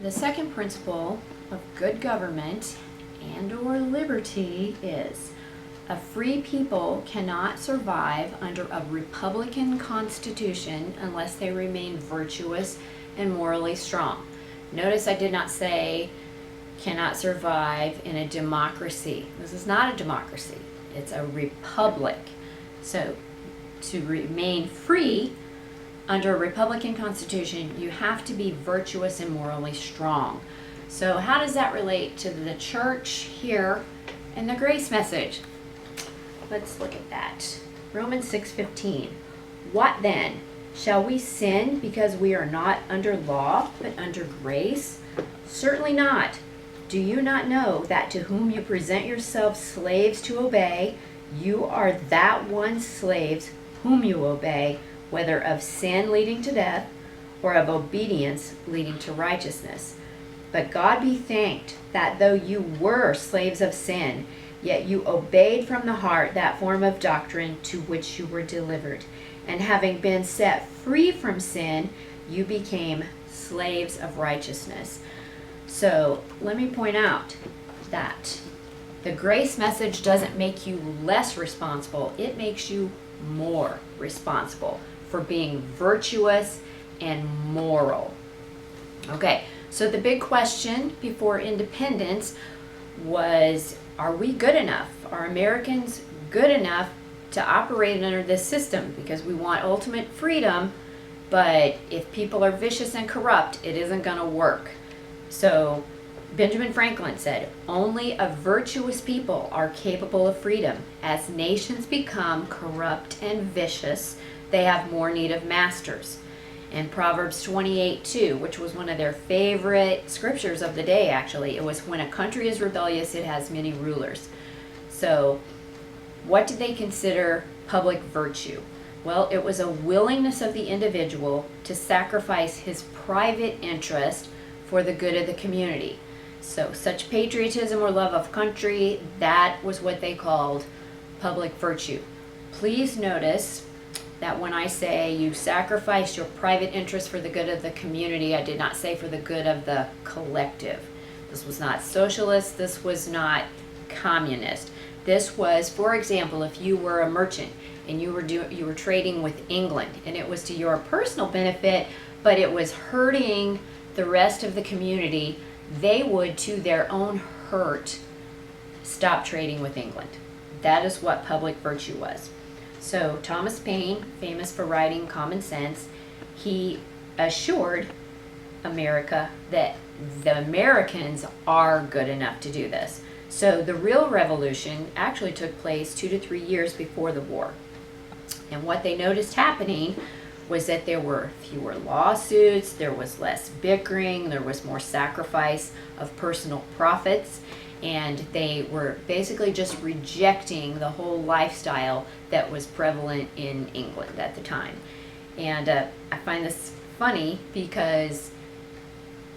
The second principle of good government and or liberty is a free people cannot survive under a republican constitution unless they remain virtuous and morally strong. Notice I did not say cannot survive in a democracy. This is not a democracy. It's a republic. So to remain free under a republican constitution, you have to be virtuous and morally strong. So how does that relate to the church here and the grace message? Let's look at that. Romans 6:15. What then? Shall we sin because we are not under law, but under grace? Certainly not. Do you not know that to whom you present yourselves slaves to obey, you are that one's slaves whom you obey, whether of sin leading to death or of obedience leading to righteousness? But God be thanked that though you were slaves of sin, yet you obeyed from the heart that form of doctrine to which you were delivered. And having been set free from sin, you became slaves of righteousness. So let me point out that the grace message doesn't make you less responsible. It makes you more responsible for being virtuous and moral. Okay, so the big question before independence was, are we good enough? Are Americans good enough to operate under this system? Because we want ultimate freedom, but if people are vicious and corrupt, it isn't going to work. So Benjamin Franklin said, only a virtuous people are capable of freedom. As nations become corrupt and vicious, they have more need of masters. And Proverbs 28:2, which was one of their favorite scriptures of the day, actually, it was, when a country is rebellious, it has many rulers. So what did they consider public virtue? Well, it was a willingness of the individual to sacrifice his private interest for the good of the community. So such patriotism or love of country, that was what they called public virtue. Please notice that when I say you sacrifice your private interest for the good of the community, I did not say for the good of the collective. This was not socialist. This was not communist. This was, for example, if you were a merchant and you were trading with England, and it was to your personal benefit, but it was hurting the rest of the community, they would, to their own hurt, stop trading with England. That is what public virtue was. So Thomas Paine, famous for writing Common Sense, he assured America that the Americans are good enough to do this. So the real revolution actually took place 2 to 3 years before the war. And what they noticed happening was that there were fewer lawsuits, there was less bickering, there was more sacrifice of personal profits, and they were basically just rejecting the whole lifestyle that was prevalent in England at the time. And I find this funny because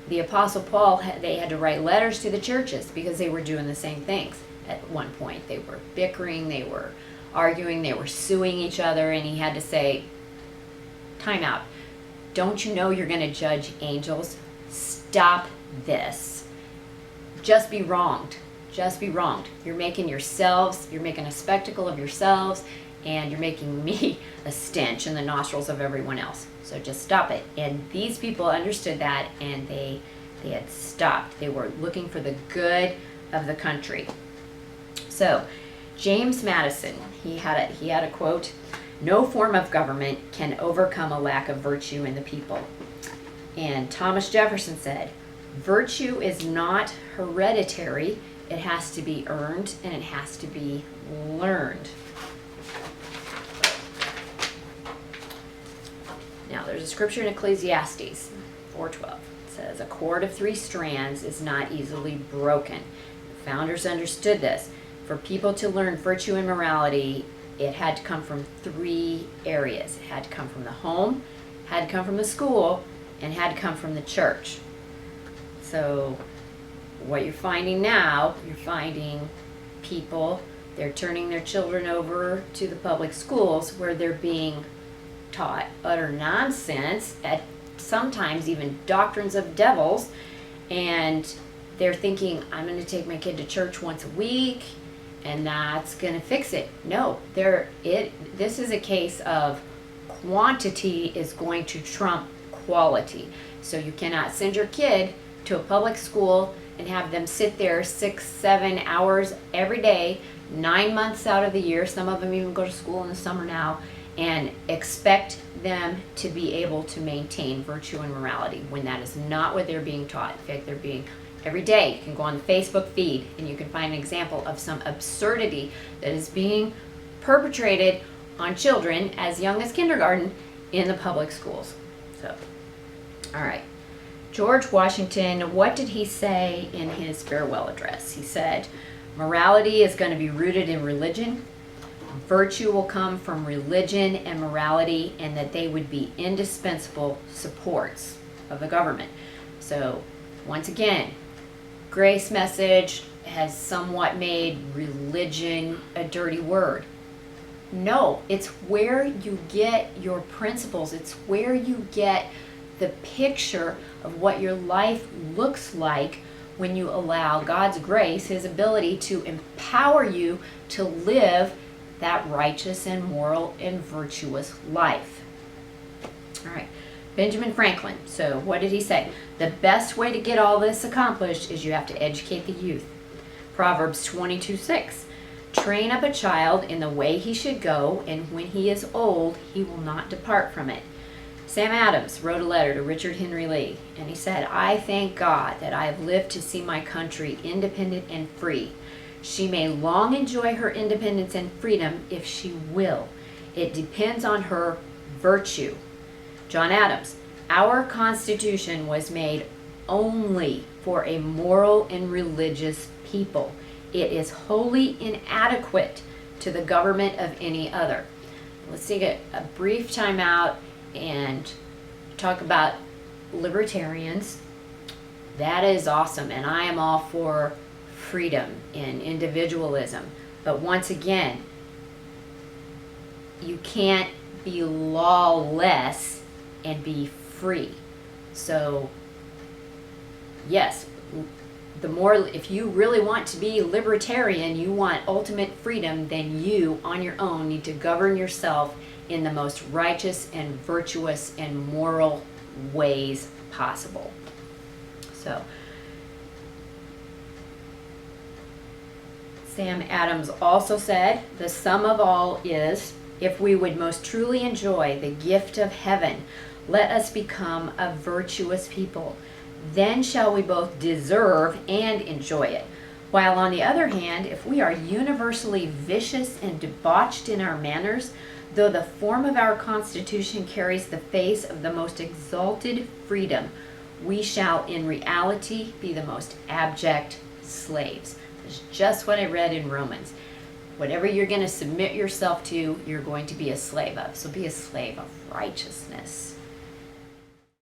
the Apostle Paul, they had to write letters to the churches because they were doing the same things at one point. They were bickering, they were arguing, they were suing each other, and he had to say, time out. Don't you know you're going to judge angels? Stop this. Just be wronged. Just be wronged. You're making yourselves, you're making a spectacle of yourselves, and you're making me a stench in the nostrils of everyone else. So just stop it. And these people understood that, and they had stopped. They were looking for the good of the country. So James Madison, he had a quote, "No form of government can overcome a lack of virtue in the people." And Thomas Jefferson said, "Virtue is not hereditary. It has to be earned, and it has to be learned." Now, there's a scripture in Ecclesiastes 4:12. It says, "A cord of 3 strands is not easily broken." The founders understood this. For people to learn virtue and morality, it had to come from 3 areas. It had to come from the home, had to come from the school, and had to come from the church. So what you're finding now, you're finding people, they're turning their children over to the public schools where they're being taught utter nonsense, at sometimes even doctrines of devils, and they're thinking, I'm going to take my kid to church once a week and that's going to fix it. No, this is a case of quantity is going to trump quality. So you cannot send your kid to a public school and have them sit there 6-7 hours every day, 9 months out of the year. Some of them even go to school in the summer now, and expect them to be able to maintain virtue and morality when that is not what they're being taught. In fact, they're being every day. You can go on the Facebook feed and you can find an example of some absurdity that is being perpetrated on children as young as kindergarten in the public schools. So, all right. George Washington, what did he say in his farewell address? He said, morality is going to be rooted in religion. Virtue will come from religion and morality, and that they would be indispensable supports of the government. So, once again, Grace message has somewhat made religion a dirty word. No, it's where you get your principles. It's where you get the picture of what your life looks like when you allow God's grace, His ability to empower you to live that righteous and moral and virtuous life. All right. Benjamin Franklin. So what did he say? The best way to get all this accomplished is you have to educate the youth. Proverbs 22:6. Train up a child in the way he should go, and when he is old, he will not depart from it. Sam Adams wrote a letter to Richard Henry Lee, and he said, I thank God that I have lived to see my country independent and free. She may long enjoy her independence and freedom if she will. It depends on her virtue. John Adams, our Constitution was made only for a moral and religious people. It is wholly inadequate to the government of any other. Let's take a brief time out and talk about libertarians. That is awesome, and I am all for freedom and individualism. But once again, you can't be lawless and be free. So, yes, if you really want to be libertarian, you want ultimate freedom, then you, on your own, need to govern yourself in the most righteous and virtuous and moral ways possible. So, Sam Adams also said, the sum of all is, if we would most truly enjoy the gift of heaven, let us become a virtuous people. Then shall we both deserve and enjoy it. While on the other hand, if we are universally vicious and debauched in our manners, though the form of our Constitution carries the face of the most exalted freedom, we shall in reality be the most abject slaves. That's just what I read in Romans. Whatever you're going to submit yourself to, you're going to be a slave of. So be a slave of righteousness.